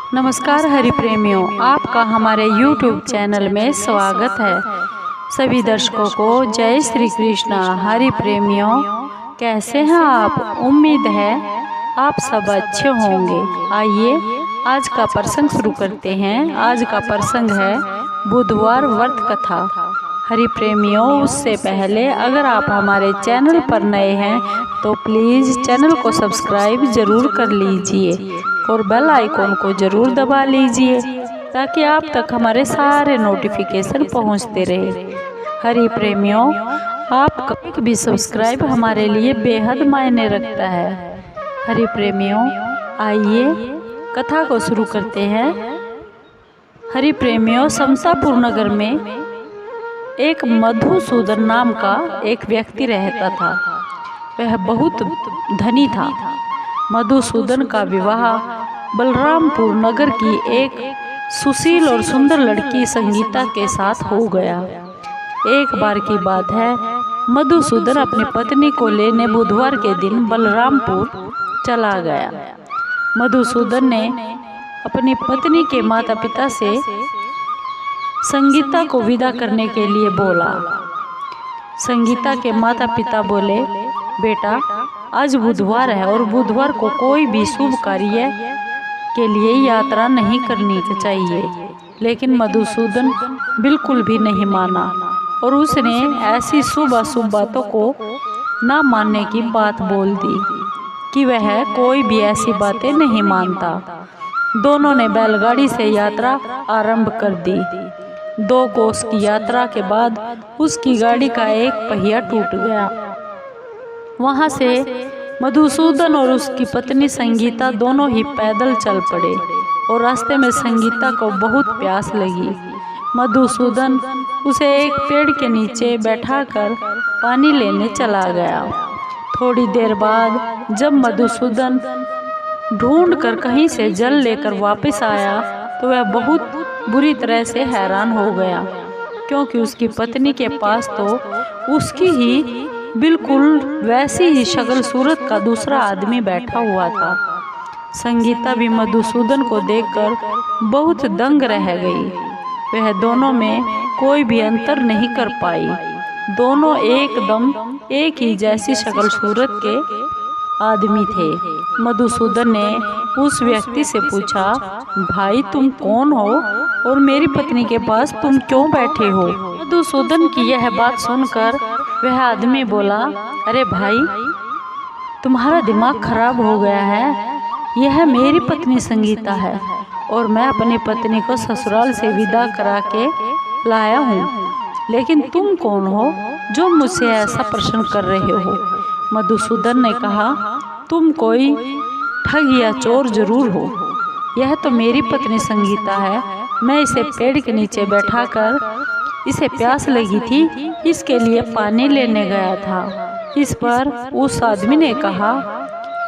नमस्कार हरि प्रेमियों, आपका हमारे YouTube चैनल में स्वागत है। सभी दर्शकों को जय श्री कृष्णा। हरि प्रेमियों, कैसे हैं आप? उम्मीद है आप सब अच्छे होंगे। आइए आज का प्रसंग शुरू करते हैं। आज का प्रसंग है बुधवार व्रत कथा। हरि प्रेमियों, उससे पहले अगर आप हमारे चैनल पर नए हैं तो प्लीज़ चैनल को सब्सक्राइब ज़रूर कर लीजिए और बेल आइकॉन को ज़रूर दबा लीजिए ताकि आप तक हमारे सारे नोटिफिकेशन पहुंचते रहे। हरि प्रेमियों, आपका भी सब्सक्राइब हमारे लिए बेहद मायने रखता है। हरि प्रेमियों, आइए कथा को शुरू करते हैं। हरि प्रेमियों, शमशापुर नगर में एक मधुसूदन नाम का एक व्यक्ति रहता था। वह बहुत धनी था। मधुसूदन का विवाह बलरामपुर नगर की एक सुशील और सुंदर लड़की संगीता के साथ हो गया। एक बार की बात है, मधुसूदन अपनी पत्नी को लेने बुधवार के दिन बलरामपुर चला गया। मधुसूदन ने अपनी पत्नी के माता पिता से संगीता को विदा करने के लिए बोला। संगीता के माता पिता बोले, बेटा आज बुधवार है और बुधवार को कोई भी शुभ कार्य के लिए यात्रा नहीं करनी चाहिए। लेकिन मधुसूदन बिल्कुल भी नहीं माना और उसने ऐसी शुभ अशुभ बातों को ना मानने की बात बोल दी कि वह कोई भी ऐसी बातें नहीं मानता। दोनों ने बैलगाड़ी से यात्रा आरंभ कर दी। 2 कोस की यात्रा के बाद उसकी गाड़ी का एक पहिया टूट गया। वहाँ से मधुसूदन और उसकी पत्नी संगीता दोनों ही पैदल चल पड़े और रास्ते में संगीता को बहुत प्यास लगी। मधुसूदन उसे एक पेड़ के नीचे बैठाकर पानी लेने चला गया। थोड़ी देर बाद जब मधुसूदन ढूंढकर कहीं से जल लेकर वापस आया तो वह बहुत बुरी तरह से हैरान हो गया, क्योंकि उसकी पत्नी के पास तो उसकी ही बिल्कुल वैसी ही शक्ल सूरत का दूसरा आदमी बैठा हुआ था। संगीता भी मधुसूदन को देखकर बहुत दंग रह गई। वह दोनों में कोई भी अंतर नहीं कर पाई। दोनों एकदम एक ही जैसी शक्ल सूरत के आदमी थे। मधुसूदन ने उस व्यक्ति से पूछा, भाई तुम कौन हो और मेरी पत्नी के पास तुम क्यों बैठे हो? मधुसूदन की यह बात सुनकर वह आदमी बोला, अरे भाई, तुम्हारा दिमाग खराब हो गया है। यह मेरी पत्नी संगीता है और मैं अपनी पत्नी को ससुराल से विदा करा के लाया हूँ। लेकिन तुम कौन हो जो मुझसे ऐसा प्रश्न कर रहे हो? मधुसूदन ने कहा, तुम कोई ठग या चोर जरूर हो। यह तो मेरी पत्नी संगीता है। मैं इसे पेड़ के नीचे बैठाकर इसे प्यास लगी थी, इसके लिए पानी लेने गया था। इस पर उस आदमी ने कहा,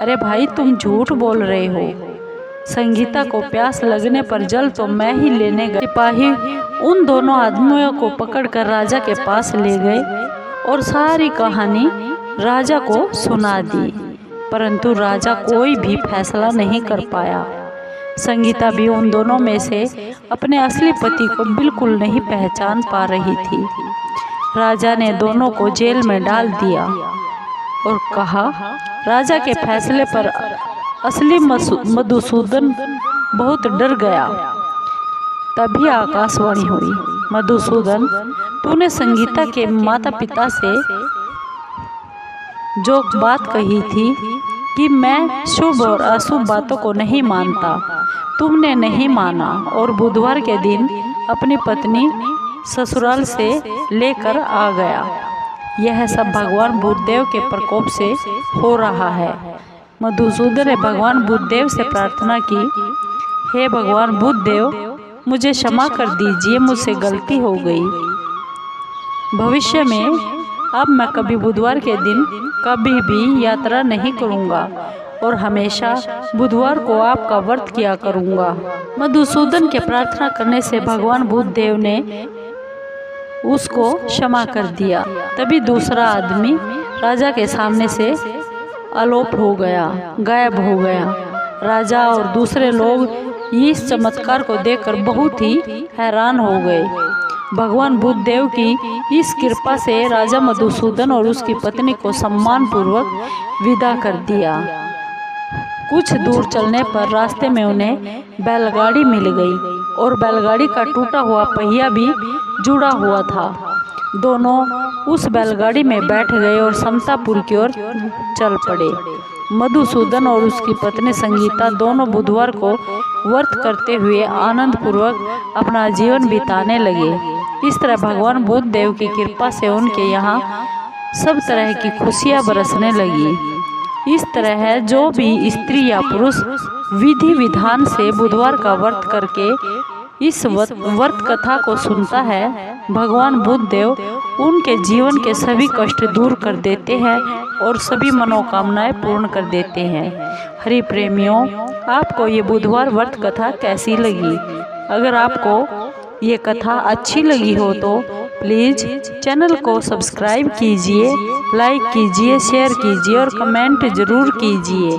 अरे भाई तुम झूठ बोल रहे हो। संगीता को प्यास लगने पर जल तो मैं ही लेने गया। सिपाही उन दोनों आदमियों को पकड़कर राजा के पास ले गए और सारी कहानी राजा को सुना दी, परंतु राजा कोई भी फैसला नहीं कर पाया। संगीता भी उन दोनों में से अपने असली पति को बिल्कुल नहीं पहचान पा रही थी। राजा ने दोनों को जेल में डाल दिया और कहा, राजा के फैसले पर असली मधुसूदन बहुत डर गया। तभी आकाशवाणी हुई, मधुसूदन, तूने संगीता के माता पिता से जो बात कही थी कि मैं शुभ और अशुभ बातों को नहीं मानता, तुमने नहीं माना और बुधवार के दिन अपनी पत्नी ससुराल से लेकर आ गया। यह सब भगवान बुद्धदेव के प्रकोप से हो रहा है। मधुसूदन ने भगवान बुद्धदेव से प्रार्थना की, हे भगवान बुद्धदेव, मुझे क्षमा कर दीजिए, मुझसे गलती हो गई। भविष्य में अब मैं कभी बुधवार के दिन कभी भी यात्रा नहीं करूंगा और हमेशा बुधवार को आपका व्रत किया करूंगा। मधुसूदन के प्रार्थना करने से भगवान बुद्धदेव ने उसको क्षमा कर दिया। तभी दूसरा आदमी राजा के सामने से अलोप हो गया, गायब हो गया। राजा और दूसरे लोग इस चमत्कार को देखकर बहुत ही हैरान हो गए। भगवान बुद्ध देव की इस कृपा से राजा मधुसूदन और उसकी पत्नी को सम्मान पूर्वक विदा कर दिया। कुछ दूर चलने पर रास्ते में उन्हें बैलगाड़ी मिल गई और बैलगाड़ी का टूटा हुआ पहिया भी जुड़ा हुआ था। दोनों उस बैलगाड़ी में बैठ गए और समतापुर की ओर चल पड़े। मधुसूदन और उसकी पत्नी संगीता दोनों बुधवार को व्रत करते हुए आनंद पूर्वक अपना जीवन बिताने लगे। इस तरह भगवान बुद्ध देव की कृपा से उनके यहाँ सब तरह की खुशियाँ बरसने लगी। इस तरह है जो भी स्त्री या पुरुष विधि विधान से बुधवार का व्रत करके इस व्रत कथा को सुनता है, भगवान बुद्ध देव उनके जीवन के सभी कष्ट दूर कर देते हैं और सभी मनोकामनाएं पूर्ण कर देते हैं। हरि प्रेमियों, आपको ये बुधवार व्रत कथा कैसी लगी? अगर आपको ये कथा अच्छी लगी हो तो प्लीज़ चैनल को सब्सक्राइब कीजिए, लाइक कीजिए, शेयर कीजिए और कमेंट ज़रूर कीजिए।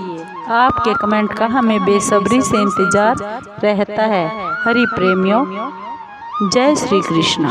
आपके कमेंट का हमें बेसब्री से इंतज़ार रहता है। हरि प्रेमियों, जय श्री कृष्णा।